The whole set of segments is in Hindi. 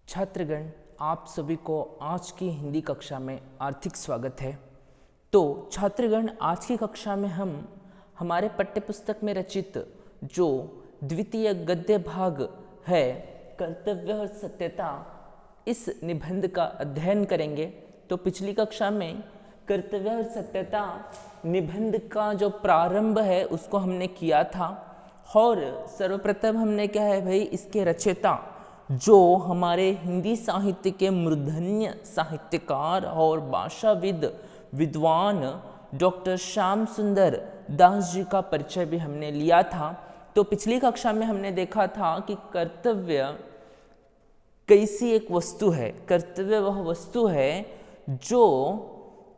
छात्रगण, आप सभी को आज की हिंदी कक्षा में हार्दिक स्वागत है। तो छात्रगण, आज की कक्षा में हम हमारे पाठ्यपुस्तक में रचित जो द्वितीय गद्य भाग है कर्तव्य और सत्यता, इस निबंध का अध्ययन करेंगे। तो पिछली कक्षा में कर्तव्य और सत्यता निबंध का जो प्रारंभ है उसको हमने किया था और सर्वप्रथम हमने क्या है भाई, इसके रचयिता जो हमारे हिंदी साहित्य के मूर्धन्य साहित्यकार और भाषाविद विद्वान डॉक्टर श्याम सुंदर दास जी का परिचय भी हमने लिया था। तो पिछली कक्षा में हमने देखा था कि कर्तव्य कैसी एक वस्तु है। कर्तव्य वह वस्तु है जो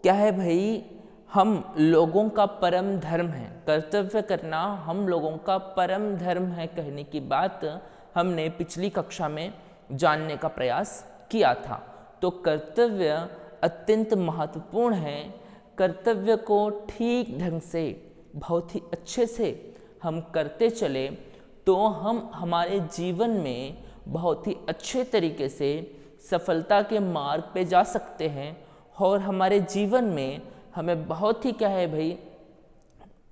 क्या है भाई, हम लोगों का परम धर्म है। कर्तव्य करना हम लोगों का परम धर्म है कहने की बात हमने पिछली कक्षा में जानने का प्रयास किया था। तो कर्तव्य अत्यंत महत्वपूर्ण है। कर्तव्य को ठीक ढंग से, बहुत ही अच्छे से हम करते चले तो हम हमारे जीवन में बहुत ही अच्छे तरीके से सफलता के मार्ग पे जा सकते हैं और हमारे जीवन में हमें बहुत ही क्या है भाई,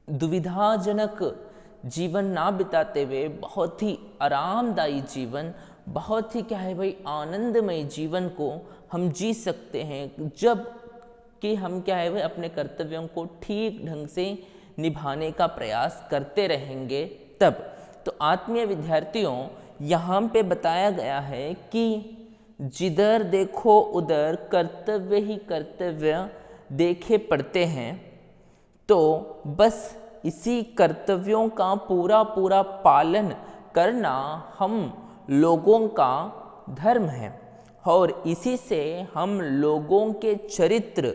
दुविधाजनक जीवन ना बिताते हुए बहुत ही आरामदायी जीवन, बहुत ही क्या है भाई, आनंदमय जीवन को हम जी सकते हैं जब कि हम क्या है भाई अपने कर्तव्यों को ठीक ढंग से निभाने का प्रयास करते रहेंगे तब। तो आत्मीय विद्यार्थियों, यहाँ पे बताया गया है कि जिधर देखो उधर कर्तव्य ही कर्तव्य देखे पड़ते हैं। तो बस इसी कर्तव्यों का पूरा पूरा पालन करना हम लोगों का धर्म है और इसी से हम लोगों के चरित्र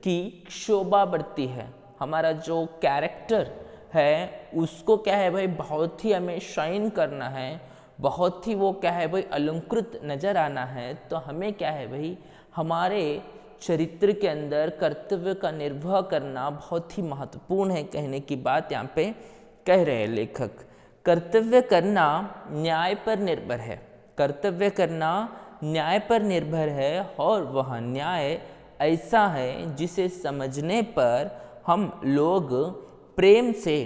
की शोभा बढ़ती है। हमारा जो कैरेक्टर है उसको क्या है भाई, बहुत ही हमें शाइन करना है, बहुत ही वो क्या है भाई अलंकृत नजर आना है। तो हमें क्या है भाई, हमारे चरित्र के अंदर कर्तव्य का निर्वाह करना बहुत ही महत्वपूर्ण है कहने की बात यहाँ पे कह रहे हैं लेखक। कर्तव्य करना न्याय पर निर्भर है। कर्तव्य करना न्याय पर निर्भर है और वह न्याय ऐसा है जिसे समझने पर हम लोग प्रेम से,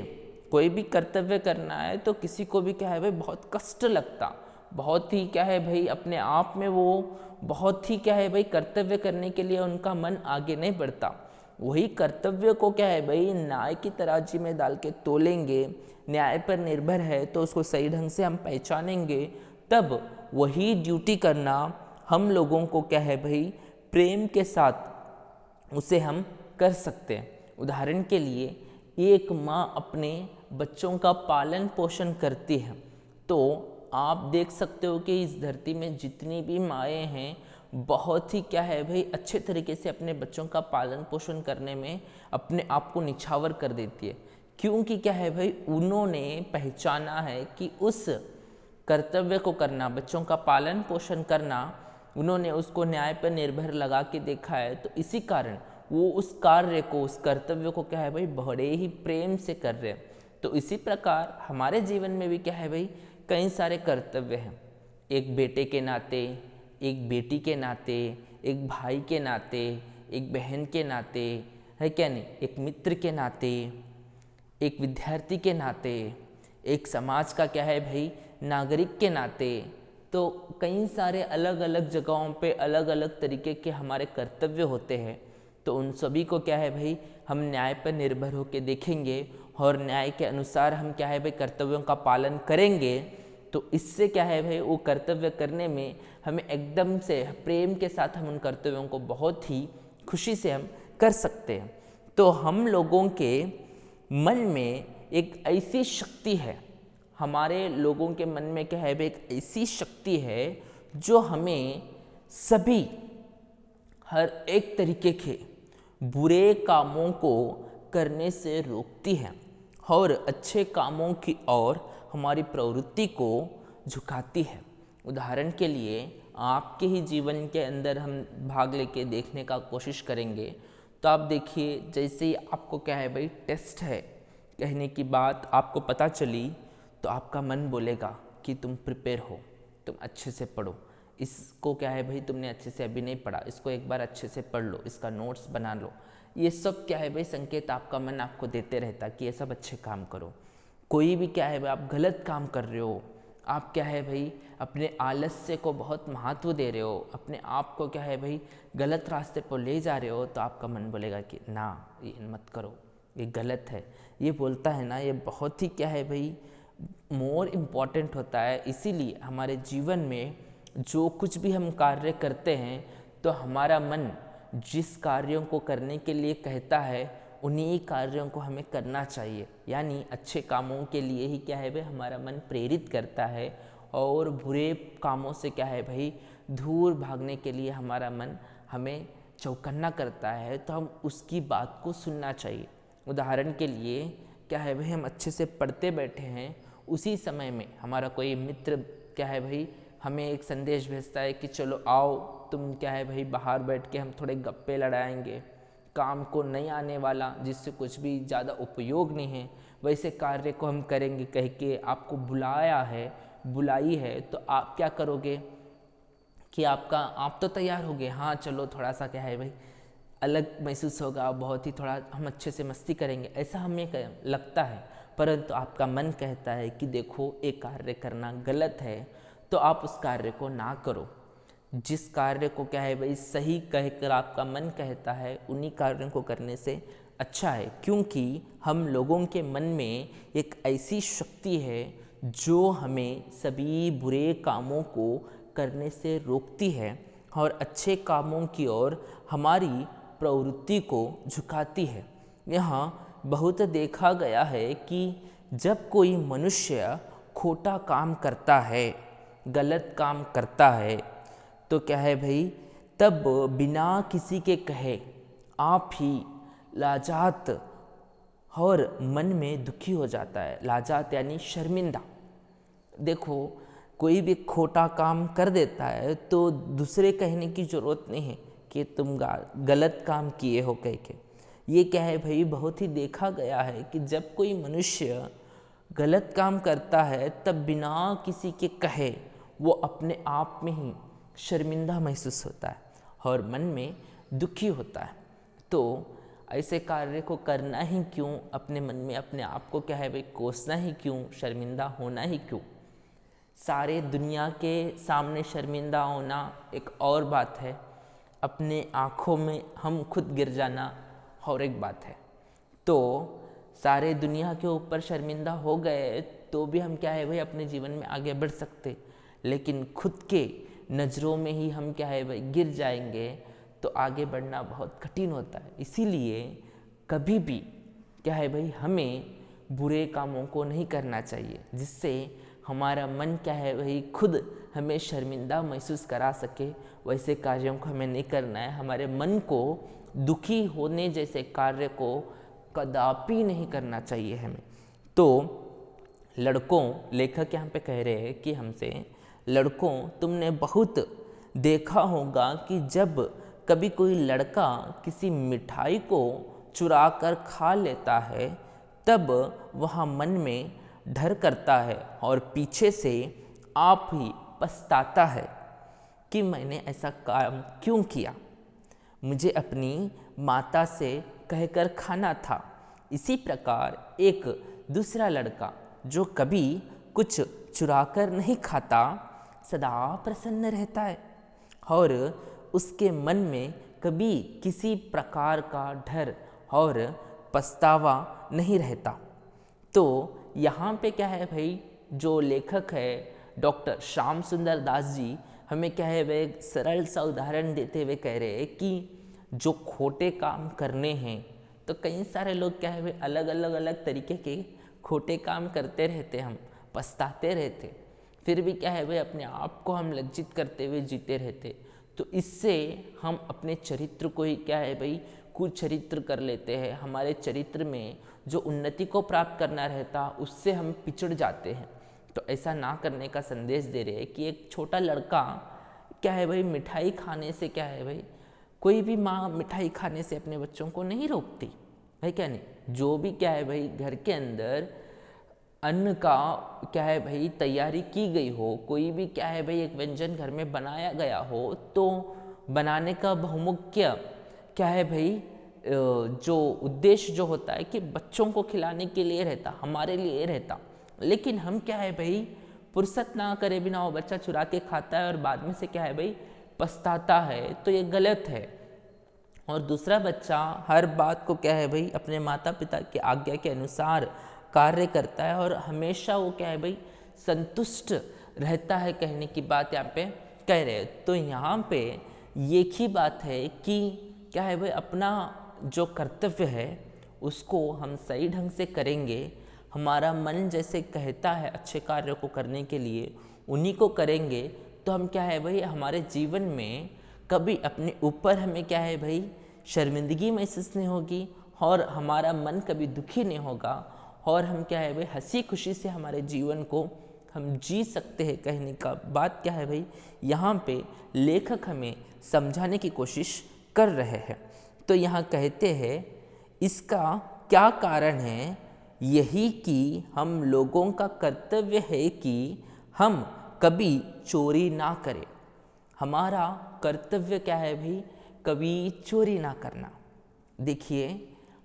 कोई भी कर्तव्य करना है तो किसी को भी क्या है भाई बहुत कष्ट लगता, बहुत ही क्या है भाई अपने आप में वो बहुत ही क्या है भाई कर्तव्य करने के लिए उनका मन आगे नहीं बढ़ता। वही कर्तव्य को क्या है भाई न्याय की तराजू में डाल के तोलेंगे, न्याय पर निर्भर है तो उसको सही ढंग से हम पहचानेंगे, तब वही ड्यूटी करना हम लोगों को क्या है भाई प्रेम के साथ उसे हम कर सकते हैं। उदाहरण के लिए एक माँ अपने बच्चों का पालन पोषण करती है तो आप देख सकते हो कि इस धरती में जितनी भी माएँ हैं बहुत ही क्या है भाई अच्छे तरीके से अपने बच्चों का पालन पोषण करने में अपने आप को निछावर कर देती है, क्योंकि क्या है भाई उन्होंने पहचाना है कि उस कर्तव्य को करना, बच्चों का पालन पोषण करना, उन्होंने उसको न्याय पर निर्भर लगा के देखा है। तो इसी कारण वो उस कार्य को, उस कर्तव्य को क्या है भाई बड़े ही प्रेम से कर रहे हैं। तो इसी प्रकार हमारे जीवन में भी क्या है भाई कई सारे कर्तव्य हैं। एक बेटे के नाते, एक बेटी के नाते, एक भाई के नाते, एक बहन के नाते, है क्या नहीं, एक मित्र के नाते, एक विद्यार्थी के नाते, एक समाज का क्या है भाई नागरिक के नाते। तो कई सारे अलग अलग जगहों पे अलग अलग तरीके के हमारे कर्तव्य होते हैं। तो उन सभी को क्या है भाई हम न्याय पर निर्भर होकर देखेंगे और न्याय के अनुसार हम क्या है भाई कर्तव्यों का पालन करेंगे। तो इससे क्या है भाई वो कर्तव्य करने में हमें एकदम से प्रेम के साथ हम उन कर्तव्यों को बहुत ही खुशी से हम कर सकते हैं। तो हम लोगों के मन में एक ऐसी शक्ति है, हमारे लोगों के मन में क्या है भाई एक ऐसी शक्ति है जो हमें सभी हर एक तरीके के बुरे कामों को करने से रोकती है और अच्छे कामों की ओर हमारी प्रवृत्ति को झुकाती है। उदाहरण के लिए आपके ही जीवन के अंदर हम भाग लेके देखने का कोशिश करेंगे तो आप देखिए, जैसे ही आपको क्या है भाई टेस्ट है कहने की बात आपको पता चली तो आपका मन बोलेगा कि तुम प्रिपेयर हो, तुम अच्छे से पढ़ो, इसको क्या है भाई तुमने अच्छे से अभी नहीं पढ़ा, इसको एक बार अच्छे से पढ़ लो, इसका नोट्स बना लो। ये सब क्या है भाई संकेत आपका मन आपको देते रहता कि ये सब अच्छे काम करो। कोई भी क्या है भाई आप गलत काम कर रहे हो, आप क्या है भाई अपने आलस्य को बहुत महत्व दे रहे हो, अपने आप को क्या है भाई गलत रास्ते पर ले जा रहे हो, तो आपका मन बोलेगा कि ना ये मत करो, ये गलत है। ये बोलता है ना, ये बहुत ही क्या है भाई मोर इम्पॉर्टेंट होता है। इसीलिए हमारे जीवन में जो कुछ भी हम कार्य करते हैं तो हमारा मन जिस कार्यों को करने के लिए कहता है उन्हीं कार्यों को हमें करना चाहिए। यानी अच्छे कामों के लिए ही क्या है भाई हमारा मन प्रेरित करता है, और बुरे कामों से क्या है भाई दूर भागने के लिए हमारा मन हमें चौकन्ना करता है। तो हम उसकी बात को सुनना चाहिए। उदाहरण के लिए क्या है भाई हम अच्छे से पढ़ते बैठे हैं, उसी समय में हमारा कोई मित्र क्या है भाई हमें एक संदेश भेजता है कि चलो आओ तुम क्या है भाई बाहर बैठ के हम थोड़े गप्पे लड़ाएंगे, काम को नहीं आने वाला जिससे कुछ भी ज़्यादा उपयोग नहीं है वैसे कार्य को हम करेंगे कह के आपको बुलाया है, बुलाई है, तो आप क्या करोगे कि आप तो तैयार हो गए, हाँ चलो थोड़ा सा क्या है भाई अलग महसूस होगा, बहुत ही थोड़ा हम अच्छे से मस्ती करेंगे, ऐसा हमें लगता है। परंतु आपका मन कहता है कि देखो एक कार्य करना गलत है, तो आप उस कार्य को ना करो। जिस कार्य को क्या है भाई सही कहकर आपका मन कहता है उन्हीं कार्यों को करने से अच्छा है, क्योंकि हम लोगों के मन में एक ऐसी शक्ति है जो हमें सभी बुरे कामों को करने से रोकती है और अच्छे कामों की ओर हमारी प्रवृत्ति को झुकाती है। यहाँ बहुत देखा गया है कि जब कोई मनुष्य खोटा काम करता है, गलत काम करता है, तो क्या है भाई तब बिना किसी के कहे आप ही लाजात और मन में दुखी हो जाता है। लाजात यानी शर्मिंदा। देखो कोई भी खोटा काम कर देता है तो दूसरे कहने की ज़रूरत नहीं है कि तुम गलत काम किए हो कह के। ये क्या है भाई बहुत ही देखा गया है कि जब कोई मनुष्य गलत काम करता है तब बिना किसी के कहे वो अपने आप में ही शर्मिंदा महसूस होता है और मन में दुखी होता है। तो ऐसे कार्य को करना ही क्यों, अपने मन में अपने आप को क्या है भाई कोसना ही क्यों, शर्मिंदा होना ही क्यों। सारे दुनिया के सामने शर्मिंदा होना एक और बात है, अपने आँखों में हम खुद गिर जाना और एक बात है। तो सारे दुनिया के ऊपर शर्मिंदा हो गए तो भी हम क्या है भाई अपने जीवन में आगे बढ़ सकते, लेकिन खुद के नज़रों में ही हम क्या है भाई गिर जाएंगे तो आगे बढ़ना बहुत कठिन होता है। इसीलिए कभी भी क्या है भाई हमें बुरे कामों को नहीं करना चाहिए जिससे हमारा मन क्या है भाई खुद हमें शर्मिंदा महसूस करा सके। वैसे कार्यों को हमें नहीं करना है। हमारे मन को दुखी होने जैसे कार्य को कदापि नहीं करना चाहिए हमें। तो लड़कों, लेखक यहाँ पे कह रहे हैं कि हमसे लड़कों तुमने बहुत देखा होगा कि जब कभी कोई लड़का किसी मिठाई को चुरा कर खा लेता है तब वह मन में डर करता है और पीछे से आप ही पछताता है कि मैंने ऐसा काम क्यों किया, मुझे अपनी माता से कहकर खाना था। इसी प्रकार एक दूसरा लड़का जो कभी कुछ चुराकर नहीं खाता सदा प्रसन्न रहता है और उसके मन में कभी किसी प्रकार का डर और पछतावा नहीं रहता। तो यहाँ पे क्या है भाई जो लेखक है डॉक्टर श्याम सुंदर दास जी हमें क्या है भाई सरल सा उदाहरण देते हुए कह रहे हैं कि जो खोटे काम करने हैं तो कई सारे लोग क्या है भाई अलग तरीके के खोटे काम करते रहते, हम पछताते रहते, फिर भी क्या है भाई अपने आप को हम लज्जित करते हुए जीते रहते। तो इससे हम अपने चरित्र को ही क्या है भाई कुचरित्र कर लेते हैं। हमारे चरित्र में जो उन्नति को प्राप्त करना रहता उससे हम पिछड़ जाते हैं। तो ऐसा ना करने का संदेश दे रहे हैं कि एक छोटा लड़का क्या है भाई मिठाई खाने से क्या है भाई, कोई भी माँ मिठाई खाने से अपने बच्चों को नहीं रोकती है क्या नहीं। जो भी क्या है भाई घर के अंदर अन्न का क्या है भाई तैयारी की गई हो, कोई भी क्या है भाई एक व्यंजन घर में बनाया गया हो, तो बनाने का बहुमुख्य क्या है भाई जो उद्देश्य जो होता है कि बच्चों को खिलाने के लिए रहता, हमारे लिए रहता। लेकिन हम क्या है भाई फुर्सत ना करे बिना वो बच्चा चुरा के खाता है और बाद में से क्या है भाई पछताता है, तो ये गलत है। और दूसरा बच्चा हर बात को क्या है भाई अपने माता पिता की आज्ञा के अनुसार कार्य करता है और हमेशा वो क्या है भाई संतुष्ट रहता है, कहने की बात यहाँ पे कह रहे हैं। तो यहाँ पे एक ही बात है कि क्या है भाई अपना जो कर्तव्य है उसको हम सही ढंग से करेंगे, हमारा मन जैसे कहता है अच्छे कार्यों को करने के लिए उन्हीं को करेंगे, तो हम क्या है भाई हमारे जीवन में कभी अपने ऊपर हमें क्या है भाई शर्मिंदगी महसूस नहीं होगी और हमारा मन कभी दुखी नहीं होगा और हम क्या है भाई हंसी खुशी से हमारे जीवन को हम जी सकते हैं। कहने का बात क्या है भाई यहाँ पे लेखक हमें समझाने की कोशिश कर रहे हैं। तो यहाँ कहते हैं इसका क्या कारण है, यही कि हम लोगों का कर्तव्य है कि हम कभी चोरी ना करें। हमारा कर्तव्य क्या है भाई कभी चोरी ना करना। देखिए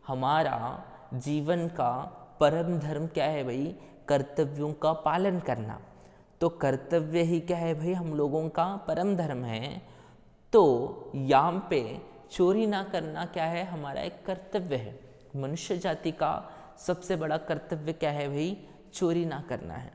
हमारा जीवन का परम धर्म क्या है भाई कर्तव्यों का पालन करना, तो कर्तव्य ही क्या है भाई हम लोगों का परम धर्म है। तो यहाँ पे चोरी ना करना क्या है हमारा एक कर्तव्य है। मनुष्य जाति का सबसे बड़ा कर्तव्य क्या है भाई चोरी ना करना है।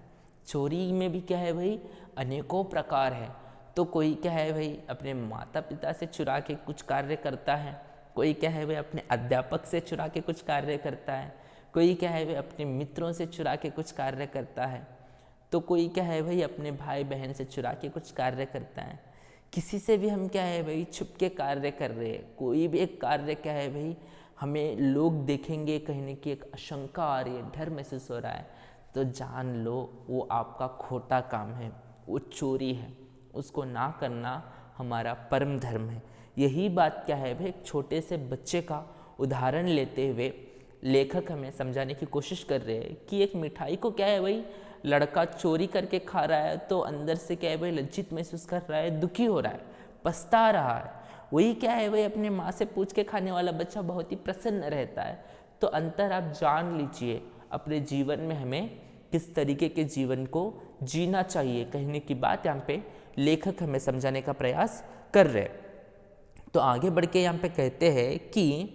चोरी में भी क्या है भाई अनेकों प्रकार है। तो कोई क्या है भाई अपने माता पिता से चुरा के कुछ कार्य करता है, कोई क्या है भाई अपने अध्यापक से चुरा के कुछ कार्य करता है, कोई क्या है भाई अपने मित्रों से चुरा के कुछ कार्य करता है, तो कोई क्या है भाई अपने भाई बहन से चुरा के कुछ कार्य करता है। किसी से भी हम क्या है भाई छुप के कार्य कर रहे हैं, कोई भी एक कार्य क्या है भाई हमें लोग देखेंगे कहने की एक आशंका आ रही है, डर महसूस हो रहा है, तो जान लो वो आपका खोटा काम है, वो चोरी है, उसको ना करना हमारा परम धर्म है। यही बात क्या है भाई एक छोटे से बच्चे का उदाहरण लेते हुए लेखक हमें समझाने की कोशिश कर रहे हैं कि एक मिठाई को क्या है भाई लड़का चोरी करके खा रहा है तो अंदर से क्या है भाई लज्जित महसूस कर रहा है, दुखी हो रहा है, पछता रहा है। वही क्या है भाई अपने माँ से पूछ के खाने वाला बच्चा बहुत ही प्रसन्न रहता है। तो अंतर आप जान लीजिए अपने जीवन में हमें किस तरीके के जीवन को जीना चाहिए, कहने की बात यहाँ पे लेखक हमें समझाने का प्रयास कर रहे हैं। तो आगे बढ़ के यहाँ पे कहते हैं कि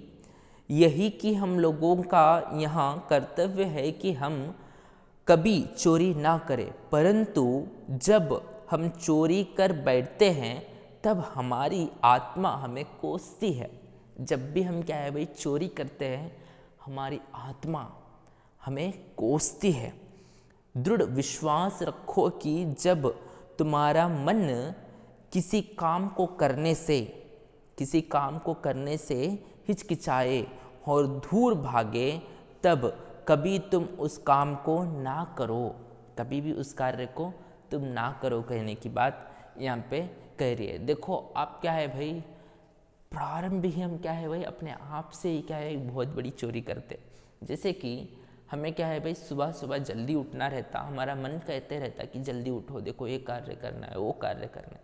यही कि हम लोगों का यहाँ कर्तव्य है कि हम कभी चोरी ना करें, परंतु जब हम चोरी कर बैठते हैं तब हमारी आत्मा हमें कोसती है। जब भी हम क्या है भाई चोरी करते हैं हमारी आत्मा हमें कोसती है। दृढ़ विश्वास रखो कि जब तुम्हारा मन किसी काम को करने से हिचकिचाए और दूर भागे तब कभी तुम उस काम को ना करो, कभी भी उस कार्य को तुम ना करो, कहने की बात यहाँ पे कह रही है। देखो आप क्या है भाई प्रारंभ ही हम क्या है भाई अपने आप से ही क्या है बहुत बड़ी चोरी करते। जैसे कि हमें क्या है भाई सुबह सुबह जल्दी उठना रहता, हमारा मन कहते रहता कि जल्दी उठो, देखो ये कार्य करना है वो कार्य करना है,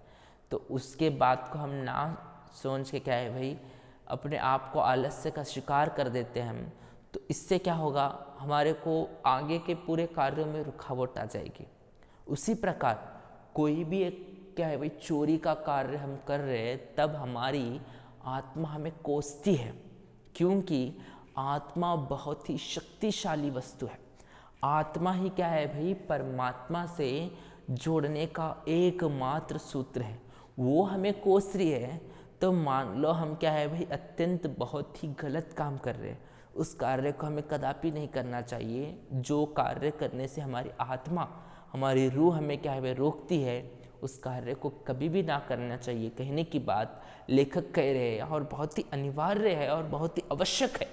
तो उसके बाद को हम ना सोच के क्या है भाई अपने आप को आलस्य का शिकार कर देते हैं हम। तो इससे क्या होगा हमारे को आगे के पूरे कार्यों में रुकावट आ जाएगी। उसी प्रकार कोई भी एक क्या है भाई चोरी का कार्य हम कर रहे हैं तब हमारी आत्मा हमें कोसती है, क्योंकि आत्मा बहुत ही शक्तिशाली वस्तु है। आत्मा ही क्या है भाई परमात्मा से जोड़ने का एकमात्र सूत्र है। वो हमें कोस रही है तो मान लो हम क्या है भाई अत्यंत बहुत ही गलत काम कर रहे हैं, उस कार्य को हमें कदापि नहीं करना चाहिए। जो कार्य करने से हमारी आत्मा हमारी रूह हमें क्या है भाई रोकती है, उस कार्य को कभी भी ना करना चाहिए, कहने की बात लेखक कह रहे हैं और बहुत ही अनिवार्य है और बहुत ही आवश्यक है।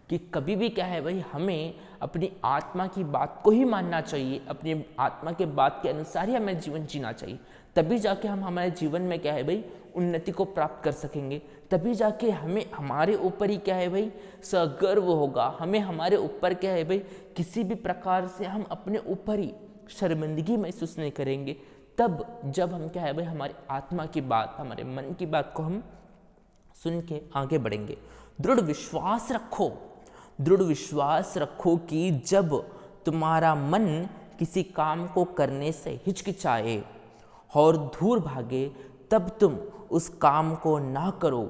कि कभी भी क्या है भाई हमें अपनी आत्मा की बात को ही मानना चाहिए, अपनी आत्मा के बात के अनुसार ही हमें जीवन जीना चाहिए। तभी जाके हम हमारे जीवन में क्या है भाई उन्नति को प्राप्त कर सकेंगे। तभी जाके हमें हमारे ऊपर ही क्या है भाई सगर्व होगा, हमें हमारे ऊपर क्या है भाई किसी भी प्रकार से हम अपने ऊपर ही शर्मिंदगी महसूस नहीं करेंगे। तब जब हम क्या है भाई हमारी आत्मा की बात, हमारे मन की बात को हम सुन के आगे बढ़ेंगे। दृढ़ विश्वास रखो, दृढ़ विश्वास रखो कि जब तुम्हारा मन किसी काम को करने से हिचकिचाए और दूर भागे तब तुम उस काम को ना करो।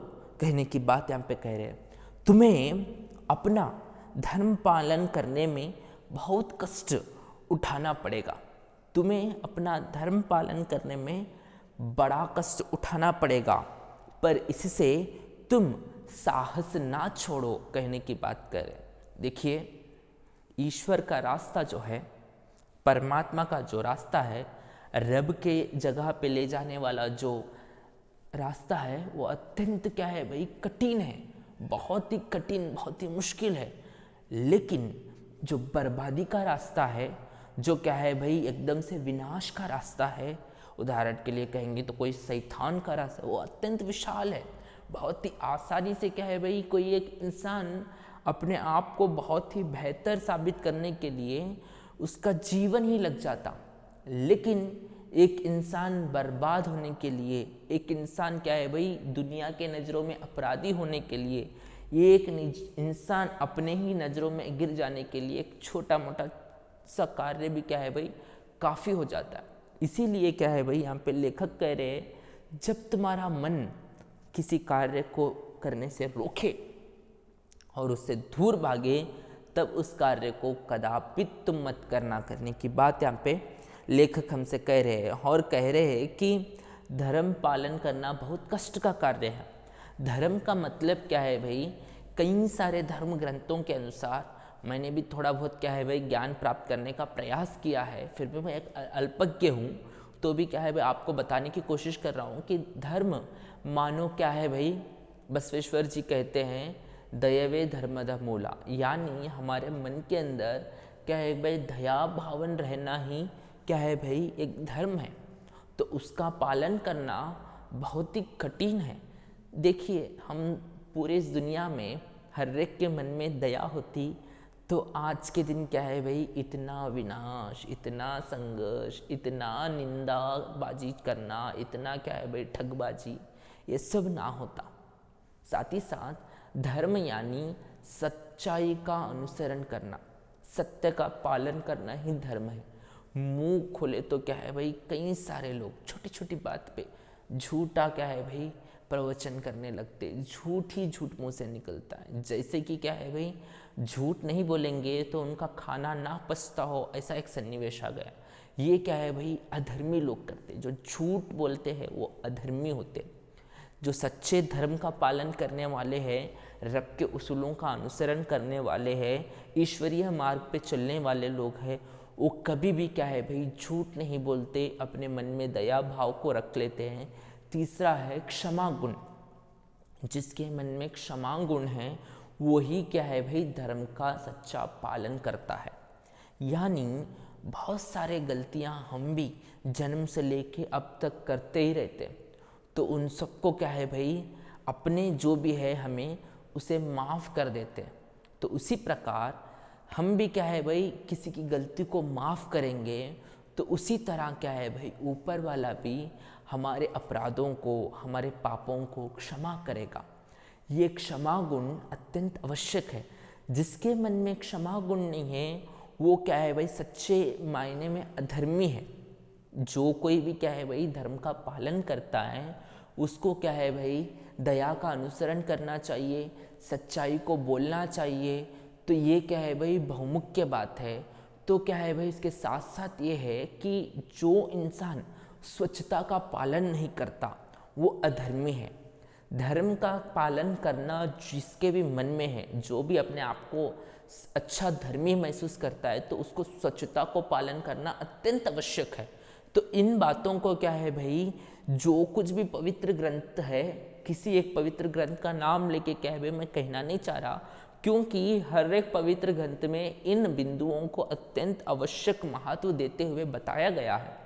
कहने की बात यहाँ पे कह रहे हैं, तुम्हें अपना धर्म पालन करने में बहुत कष्ट उठाना पड़ेगा, तुम्हें अपना धर्म पालन करने में बड़ा कष्ट उठाना पड़ेगा, पर इससे तुम साहस ना छोड़ो। कहने की बात करें, देखिए ईश्वर का रास्ता जो है, परमात्मा का जो रास्ता है, रब के जगह पे ले जाने वाला जो रास्ता है वो अत्यंत क्या है भाई कठिन है, बहुत ही कठिन, बहुत ही मुश्किल है। लेकिन जो बर्बादी का रास्ता है, जो क्या है भाई एकदम से विनाश का रास्ता है, उदाहरण के लिए कहेंगे तो कोई शैतान का रास्ता, वो अत्यंत विशाल है। बहुत ही आसानी से क्या है भाई कोई एक इंसान अपने आप को बहुत ही बेहतर साबित करने के लिए उसका जीवन ही लग जाता। लेकिन एक इंसान बर्बाद होने के लिए, एक इंसान क्या है भाई दुनिया के नज़रों में अपराधी होने के लिए, ये एक इंसान अपने ही नज़रों में गिर जाने के लिए एक छोटा मोटा सा कार्य भी क्या है भाई काफ़ी हो जाता है। इसीलिए क्या है भाई यहाँ पे लेखक कह रहे हैं, जब तुम्हारा मन किसी कार्य को करने से रोके और उससे दूर भागे तब उस कार्य को कदापि तुम मत करना। करने की बात यहाँ पे लेखक हमसे कह रहे हैं और कह रहे हैं कि धर्म पालन करना बहुत कष्ट का कार्य है। धर्म का मतलब क्या है भाई, कई सारे धर्म ग्रंथों के अनुसार मैंने भी थोड़ा बहुत क्या है भाई ज्ञान प्राप्त करने का प्रयास किया है, फिर भी मैं एक अल्पज्ञ हूँ, तो भी क्या है भाई आपको बताने की कोशिश कर रहा हूँ कि धर्म मानो क्या है भाई, बसवेश्वर जी कहते हैं दयवे धर्मद मूला, यानी हमारे मन के अंदर क्या है भाई दया भावन रहना ही क्या है भाई एक धर्म है। तो उसका पालन करना बहुत ही कठिन है। देखिए हम पूरे इस दुनिया में हर एक के मन में दया होती तो आज के दिन क्या है भाई इतना विनाश, इतना संघर्ष, इतना निंदाबाजी करना, इतना क्या है भाई ठगबाजी, ये सब ना होता। साथ ही साथ धर्म यानी सच्चाई का अनुसरण करना, सत्य का पालन करना ही धर्म है। मुंह खोले तो क्या है भाई कई सारे लोग छोटी छोटी बात पे झूठा क्या है भाई प्रवचन करने लगते, झूठ ही झूठ मुंह से निकलता है। जैसे कि क्या है भाई झूठ नहीं बोलेंगे तो उनका खाना ना पचता हो, ऐसा एक सन्निवेश आ गया। ये क्या है भाई अधर्मी लोग करते, जो झूठ बोलते हैं वो अधर्मी होते। जो सच्चे धर्म का पालन करने वाले हैं, रब के उसूलों का अनुसरण करने वाले हैं, ईश्वरीय मार्ग पे चलने वाले लोग हैं, वो कभी भी क्या है भाई झूठ नहीं बोलते, अपने मन में दया भाव को रख लेते हैं। तीसरा है क्षमा गुण, जिसके मन में क्षमा गुण है वही क्या है भाई धर्म का सच्चा पालन करता है। यानी बहुत सारे गलतियां हम भी जन्म से लेके अब तक करते ही रहते, तो उन सबको क्या है भाई अपने जो भी है हमें उसे माफ़ कर देते। तो उसी प्रकार हम भी क्या है भाई किसी की गलती को माफ़ करेंगे तो उसी तरह क्या है भाई ऊपर वाला भी हमारे अपराधों को, हमारे पापों को क्षमा करेगा। ये क्षमा गुण अत्यंत आवश्यक है। जिसके मन में क्षमा गुण नहीं है वो क्या है भाई सच्चे मायने में अधर्मी है। जो कोई भी क्या है भाई धर्म का पालन करता है उसको क्या है भाई दया का अनुसरण करना चाहिए, सच्चाई को बोलना चाहिए। तो ये क्या है भाई बहुमुख्य बात है। तो क्या है भाई इसके साथ साथ ये है कि जो इंसान स्वच्छता का पालन नहीं करता वो अधर्मी है। धर्म का पालन करना जिसके भी मन में है, जो भी अपने आप को अच्छा धर्मी महसूस करता है, तो उसको स्वच्छता को पालन करना अत्यंत आवश्यक है। तो इन बातों को क्या है भाई जो कुछ भी पवित्र ग्रंथ है, किसी एक पवित्र ग्रंथ का नाम लेके क्या है भाई मैं कहना नहीं चाह रहा, क्योंकि हर एक पवित्र ग्रंथ में इन बिंदुओं को अत्यंत आवश्यक महत्व देते हुए बताया गया है।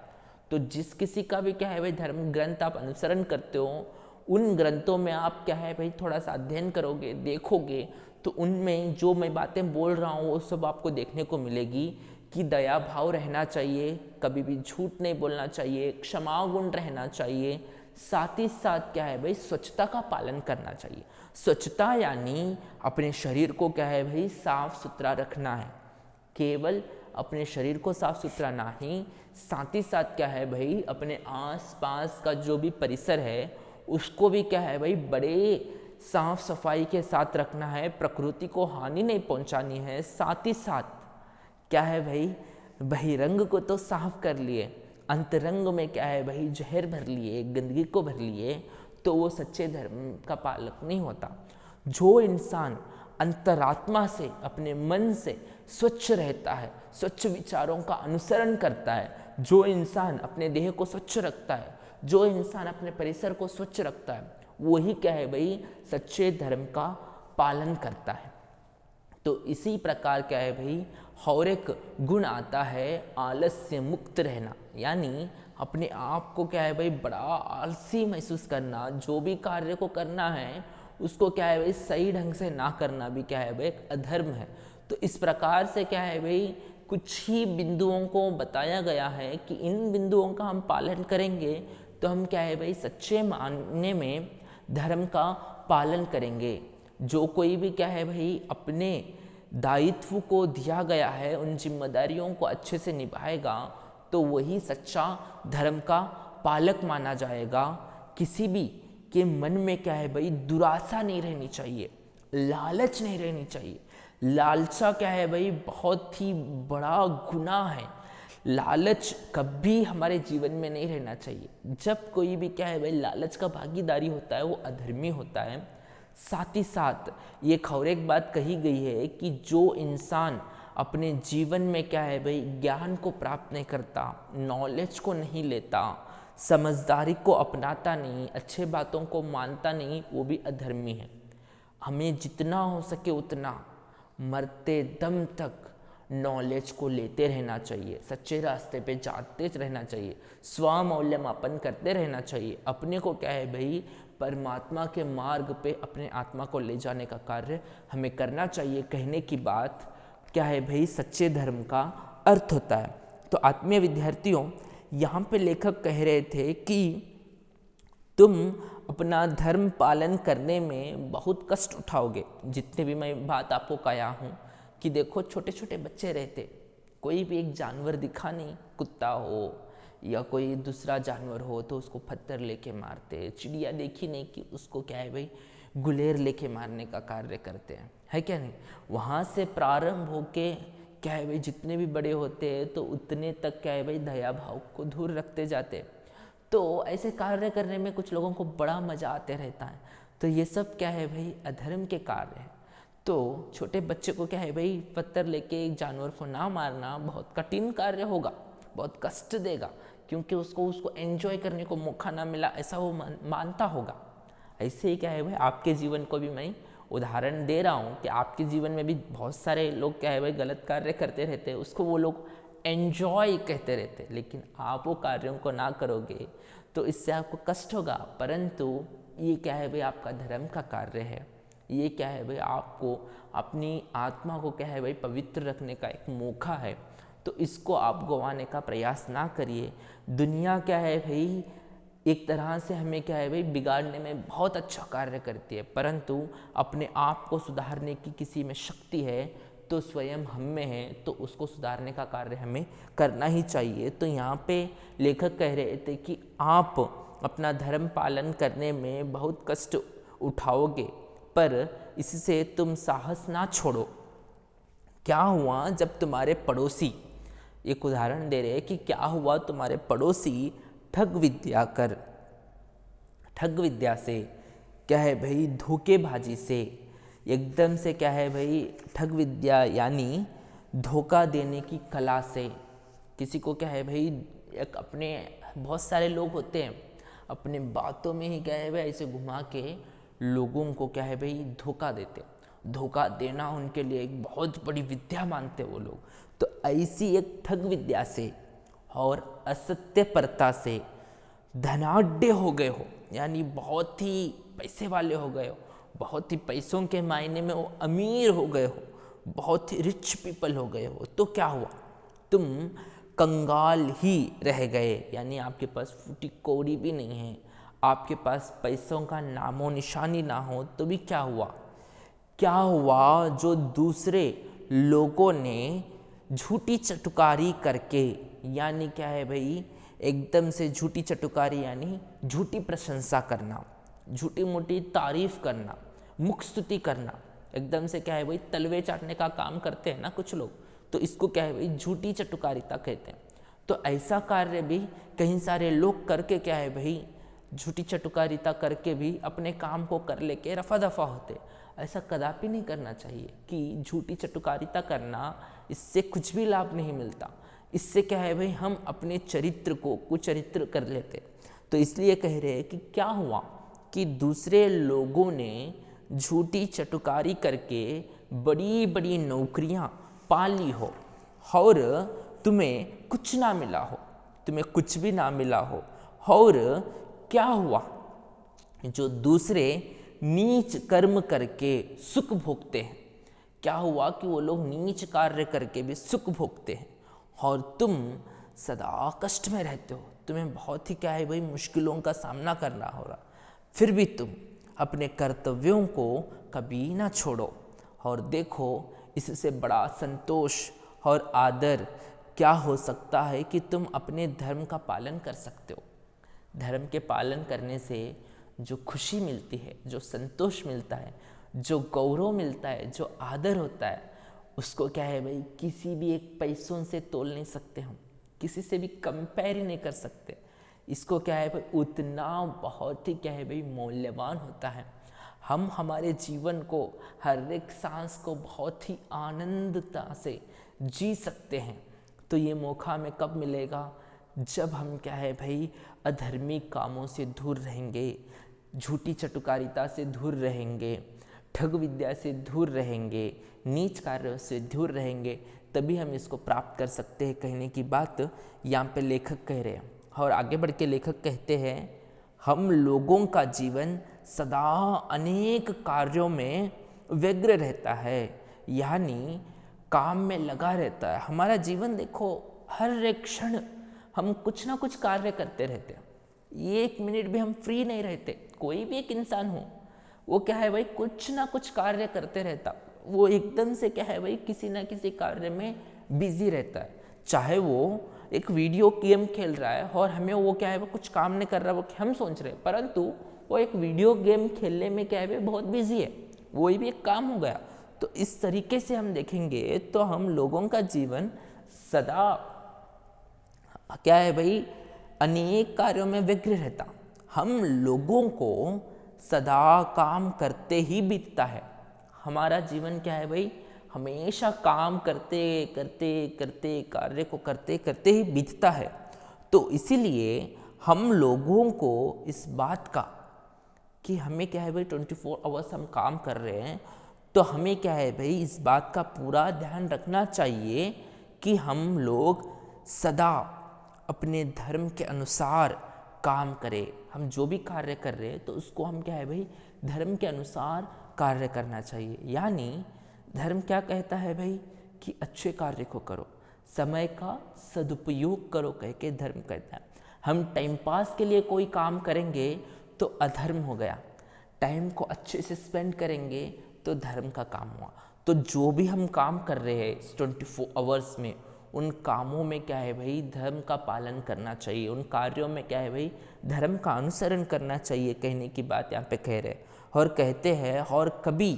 तो जिस किसी का भी क्या है भाई धर्म ग्रंथ आप अनुसरण करते हो, उन ग्रंथों में आप क्या है भाई थोड़ा सा अध्ययन करोगे, देखोगे, तो उनमें जो मैं बातें बोल रहा हूँ वो सब आपको देखने को मिलेगी कि दया भाव रहना चाहिए, कभी भी झूठ नहीं बोलना चाहिए, क्षमा गुण रहना चाहिए, साथ ही साथ क्या है भाई स्वच्छता का पालन करना चाहिए। स्वच्छता यानी अपने शरीर को क्या है भाई साफ सुथरा रखना है, केवल अपने शरीर को साफ सुथरा नहीं, साथ ही साथ क्या है भाई अपने आस पास का जो भी परिसर है उसको भी क्या है भाई बड़े साफ सफाई के साथ रखना है, प्रकृति को हानि नहीं पहुंचानी है। साथ ही साथ क्या है भाई बहिरंग को तो साफ कर लिए, अंतरंग में क्या है भाई जहर भर लिए, गंदगी को भर लिए, तो वो सच्चे धर्म का पालक नहीं होता। जो इंसान अंतरात्मा से अपने मन से स्वच्छ रहता है, स्वच्छ विचारों का अनुसरण करता है, जो इंसान अपने देह को स्वच्छ रखता है, जो इंसान अपने परिसर को स्वच्छ रखता है, वही क्या है भाई सच्चे धर्म का पालन करता है। तो इसी प्रकार क्या है भाई और एक गुण आता है आलस्य मुक्त रहना, यानी अपने आप को क्या है भाई बड़ा आलसी महसूस करना, जो भी कार्य को करना है उसको क्या है भाई सही ढंग से ना करना भी क्या है भाई एक अधर्म है। तो इस प्रकार से क्या है भाई कुछ ही बिंदुओं को बताया गया है कि इन बिंदुओं का हम पालन करेंगे तो हम क्या है भाई सच्चे मायने में धर्म का पालन करेंगे। जो कोई भी क्या है भाई अपने दायित्व को दिया गया है, उन जिम्मेदारियों को अच्छे से निभाएगा, तो वही सच्चा धर्म का पालक माना जाएगा। किसी भी के मन में क्या है भाई दुराशा नहीं रहनी चाहिए, लालच नहीं रहनी चाहिए। लालसा क्या है भाई बहुत ही बड़ा गुनाह है। लालच कभी हमारे जीवन में नहीं रहना चाहिए। जब कोई भी क्या है भाई लालच का भागीदारी होता है वो अधर्मी होता है। साथ ही साथ ये और एक बात कही गई है कि जो इंसान अपने जीवन में क्या है भाई ज्ञान को प्राप्त नहीं करता, नॉलेज को नहीं लेता, समझदारी को अपनाता नहीं, अच्छे बातों को मानता नहीं, वो भी अधर्मी है। हमें जितना हो सके उतना मरते दम तक नॉलेज को लेते रहना चाहिए, सच्चे रास्ते पे जाते रहना चाहिए, स्व मूल्यमापन करते रहना चाहिए। अपने को क्या है भाई परमात्मा के मार्ग पे अपने आत्मा को ले जाने का कार्य हमें करना चाहिए। कहने की बात क्या है भाई सच्चे धर्म का अर्थ होता है। तो आत्मीय विद्यार्थियों, यहाँ पे लेखक कह रहे थे कि तुम अपना धर्म पालन करने में बहुत कष्ट उठाओगे। जितने भी मैं बात आपको कहा हूँ कि देखो छोटे छोटे बच्चे रहते, कोई भी एक जानवर दिखा नहीं, कुत्ता हो या कोई दूसरा जानवर हो तो उसको पत्थर लेके मारते, चिड़िया देखी नहीं कि उसको क्या है भाई गुलेर लेके मारने का कार्य करते हैं, है क्या नहीं। वहाँ से प्रारंभ होके क्या है भाई जितने भी बड़े होते हैं तो उतने तक क्या है भाई दया भाव को दूर रखते जाते। तो ऐसे कार्य करने में कुछ लोगों को बड़ा मजा आते रहता है। तो ये सब क्या है भाई अधर्म के कार्य है। तो छोटे बच्चे को क्या है भाई पत्थर लेके एक जानवर को ना मारना बहुत कठिन कार्य होगा, बहुत कष्ट देगा, क्योंकि उसको एंजॉय करने को मौका ना मिला ऐसा वो मानता होगा। ऐसे ही क्या है भाई आपके जीवन को भी मैं उदाहरण दे रहा हूँ कि आपके जीवन में भी बहुत सारे लोग क्या है भाई गलत कार्य करते रहते हैं, उसको वो लोग एंजॉय कहते रहते, लेकिन आप वो कार्यों को ना करोगे तो इससे आपको कष्ट होगा। परंतु ये क्या है भाई आपका धर्म का कार्य है, ये क्या है भाई आपको अपनी आत्मा को क्या है भाई पवित्र रखने का एक मौका है। तो इसको आप गंवाने का प्रयास ना करिए। दुनिया क्या है भाई एक तरह से हमें क्या है भाई बिगाड़ने में बहुत अच्छा कार्य करती है, परंतु अपने आप को सुधारने की किसी में शक्ति है तो स्वयं हम में है, तो उसको सुधारने का कार्य हमें करना ही चाहिए। तो यहाँ पे लेखक कह रहे थे कि आप अपना धर्म पालन करने में बहुत कष्ट उठाओगे, पर इससे तुम साहस ना छोड़ो। क्या हुआ जब तुम्हारे पड़ोसी, एक उदाहरण दे रहे हैं कि क्या हुआ तुम्हारे पड़ोसी ठग विद्या से क्या है भाई धोखेबाजी से एकदम से क्या है भाई ठग विद्या यानी धोखा देने की कला से किसी को क्या है भाई एक अपने बहुत सारे लोग होते हैं अपने बातों में ही क्या है भाई ऐसे घुमा के लोगों को क्या है भाई धोखा देते। धोखा देना उनके लिए एक बहुत बड़ी विद्या मानते वो लोग। तो ऐसी एक ठग विद्या से और असत्य परता से धनाढ्य हो गए हो, यानी बहुत ही पैसे वाले हो गए हो, बहुत ही पैसों के मायने में वो अमीर हो गए हो, बहुत ही रिच पीपल हो गए हो, तो क्या हुआ, तुम कंगाल ही रह गए। यानी आपके पास फूटी कौड़ी भी नहीं है, आपके पास पैसों का नामो निशानी ना हो, तो भी क्या हुआ, क्या हुआ, जो दूसरे लोगों ने झूठी चटुकारी करके, यानी क्या है भाई, एकदम से झूठी चटुकारी यानी झूठी प्रशंसा करना, झूठी मोटी तारीफ करना, मुख स्तुति करना, एकदम से क्या है भाई तलवे चाटने का काम करते हैं ना कुछ लोग, तो इसको क्या है भाई झूठी चटुकारिता कहते हैं। तो ऐसा कार्य भी कई सारे लोग करके क्या है भाई झूठी चटुकारिता करके भी अपने काम को कर लेके रफा दफा होते। ऐसा कदापि नहीं करना चाहिए कि झूठी चटुकारिता करना, इससे कुछ भी लाभ नहीं मिलता। इससे क्या है भाई हम अपने चरित्र को कुचरित्र कर लेते। तो इसलिए कह रहे हैं कि क्या हुआ कि दूसरे लोगों ने झूठी चटुकारी करके बड़ी बड़ी नौकरियां पा ली हो और तुम्हें कुछ ना मिला हो, तुम्हें कुछ भी ना मिला हो। और क्या हुआ, जो दूसरे नीच कर्म करके सुख भोगते हैं, क्या हुआ कि वो लोग नीच कार्य करके भी सुख भोगते हैं और तुम सदा कष्ट में रहते हो, तुम्हें बहुत ही क्या है भाई मुश्किलों का सामना करना हो रहा, फिर भी तुम अपने कर्तव्यों को कभी ना छोड़ो। और देखो इससे बड़ा संतोष और आदर क्या हो सकता है कि तुम अपने धर्म का पालन कर सकते हो। धर्म के पालन करने से जो खुशी मिलती है, जो संतोष मिलता है, जो गौरव मिलता है, जो आदर होता है, उसको क्या है भाई किसी भी एक पैसों से तोल नहीं सकते, हम किसी से भी कंपेयर ही नहीं कर सकते। इसको क्या है भाई उतना बहुत ही क्या है भाई मूल्यवान होता है। हम हमारे जीवन को, हर एक सांस को बहुत ही आनंदता से जी सकते हैं। तो ये मौका हमें कब मिलेगा, जब हम क्या है भाई अधर्मी कामों से दूर रहेंगे, झूठी चटुकारिता से दूर रहेंगे, ठग विद्या से दूर रहेंगे, नीच कार्यों से दूर रहेंगे, तभी हम इसको प्राप्त कर सकते हैं। कहने की बात यहाँ पे लेखक कह रहे हैं। और आगे बढ़ के लेखक कहते हैं, हम लोगों का जीवन सदा अनेक कार्यों में व्यग्र रहता है, यानी काम में लगा रहता है। हमारा जीवन देखो हर एक क्षण हम कुछ ना कुछ कार्य करते रहते हैं, एक मिनट भी हम फ्री नहीं रहते। कोई भी एक इंसान हो वो क्या है भाई कुछ ना कुछ कार्य करते रहता, वो एकदम से क्या है भाई किसी ना किसी कार्य में बिजी रहता है। चाहे वो एक वीडियो गेम खेल रहा है और हमें वो क्या है वो कुछ काम नहीं कर रहा, वो हम सोच रहे हैं, परंतु वो एक वीडियो गेम खेलने में क्या है भाई बहुत बिजी है, वो भी एक काम हो गया। तो इस तरीके से हम देखेंगे तो हम लोगों का जीवन सदा क्या है भाई अनेक कार्यों में व्यग्र रहता। हम लोगों को सदा काम करते ही बीतता है। हमारा जीवन क्या है भाई हमेशा काम करते करते करते कार्य को करते करते ही बीतता है। तो इसीलिए हम लोगों को इस बात का कि हमें क्या है भाई 24 आवर्स हम काम कर रहे हैं, तो हमें क्या है भाई इस बात का पूरा ध्यान रखना चाहिए कि हम लोग सदा अपने धर्म के अनुसार काम करें। हम जो भी कार्य कर रहे हैं तो उसको हम क्या है भाई धर्म के अनुसार कार्य करना चाहिए। यानी धर्म क्या कहता है भाई कि अच्छे कार्य को करो, समय का सदुपयोग करो, कह के धर्म कहता है। हम टाइम पास के लिए कोई काम करेंगे तो अधर्म हो गया, टाइम को अच्छे से स्पेंड करेंगे तो धर्म का काम हुआ। तो जो भी हम काम कर रहे हैं 24 आवर्स में, उन कामों में क्या है भाई धर्म का पालन करना चाहिए, उन कार्यों में क्या है भाई धर्म का अनुसरण करना चाहिए। कहने की बात यहाँ पे कह रहे हैं और कहते हैं और कभी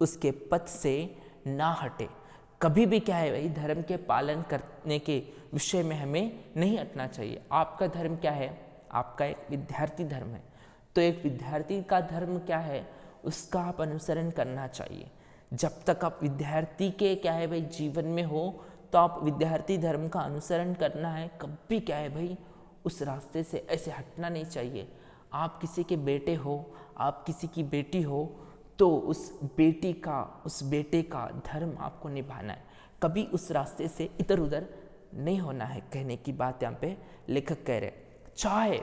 उसके पथ से ना हटे। कभी भी क्या है भाई धर्म के पालन करने के विषय में हमें नहीं हटना चाहिए। आपका धर्म क्या है, आपका एक विद्यार्थी धर्म है, तो एक विद्यार्थी का धर्म क्या है उसका आप अनुसरण करना चाहिए। जब तक आप विद्यार्थी के क्या है भाई जीवन में हो तो आप विद्यार्थी धर्म का अनुसरण करना है, कभी क्या है भाई उस रास्ते से ऐसे हटना नहीं चाहिए। आप किसी के बेटे हो, आप किसी की बेटी हो, तो उस बेटे का धर्म आपको निभाना है। कभी उस रास्ते से इधर उधर नहीं होना है, कहने की बात यहाँ पे लेखक कह रहे। चाहे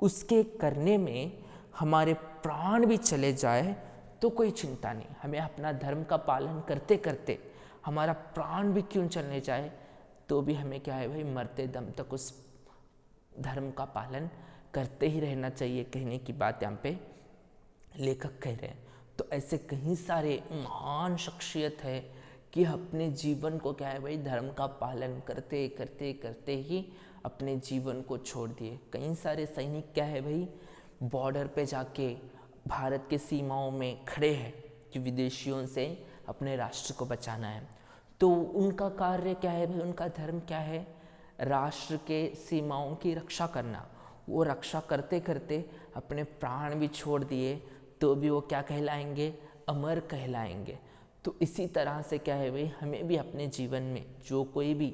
उसके करने में हमारे प्राण भी चले जाए तो कोई चिंता नहीं, हमें अपना धर्म का पालन करते करते हमारा प्राण भी क्यों चलने जाए तो भी हमें क्या है भाई, मरते दम तक उस धर्म का पालन करते ही रहना चाहिए, कहने की बात यहाँ पे लेखक कह रहे हैं। तो ऐसे कई सारे महान शख्सियत है कि अपने जीवन को क्या है भाई, धर्म का पालन करते करते करते ही अपने जीवन को छोड़ दिए। कई सारे सैनिक क्या है भाई, बॉर्डर पे जाके भारत के सीमाओं में खड़े हैं कि विदेशियों से अपने राष्ट्र को बचाना है। तो उनका कार्य क्या है भाई, उनका धर्म क्या है, राष्ट्र के सीमाओं की रक्षा करना। वो रक्षा करते करते अपने प्राण भी छोड़ दिए तो भी वो क्या कहलाएंगे, अमर कहलाएंगे। तो इसी तरह से क्या है भाई, हमें भी अपने जीवन में जो कोई भी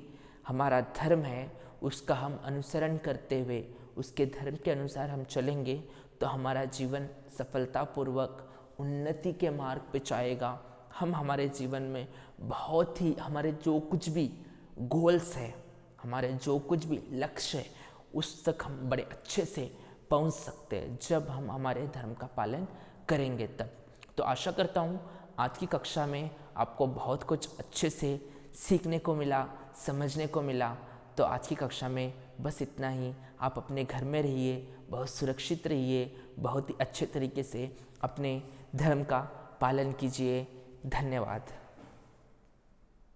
हमारा धर्म है उसका हम अनुसरण करते हुए उसके धर्म के अनुसार हम चलेंगे तो हमारा जीवन सफलतापूर्वक उन्नति के मार्ग पे जाएगा। हम हमारे जीवन में बहुत ही, हमारे जो कुछ भी गोल्स है, हमारे जो कुछ भी लक्ष्य है, उस तक हम बड़े अच्छे से पहुंच सकते हैं जब हम हमारे धर्म का पालन करेंगे तब। तो आशा करता हूँ आज की कक्षा में आपको बहुत कुछ अच्छे से सीखने को मिला, समझने को मिला। तो आज की कक्षा में बस इतना ही। आप अपने घर में रहिए, बहुत सुरक्षित रहिए, बहुत ही अच्छे तरीके से अपने धर्म का पालन कीजिए। धन्यवाद।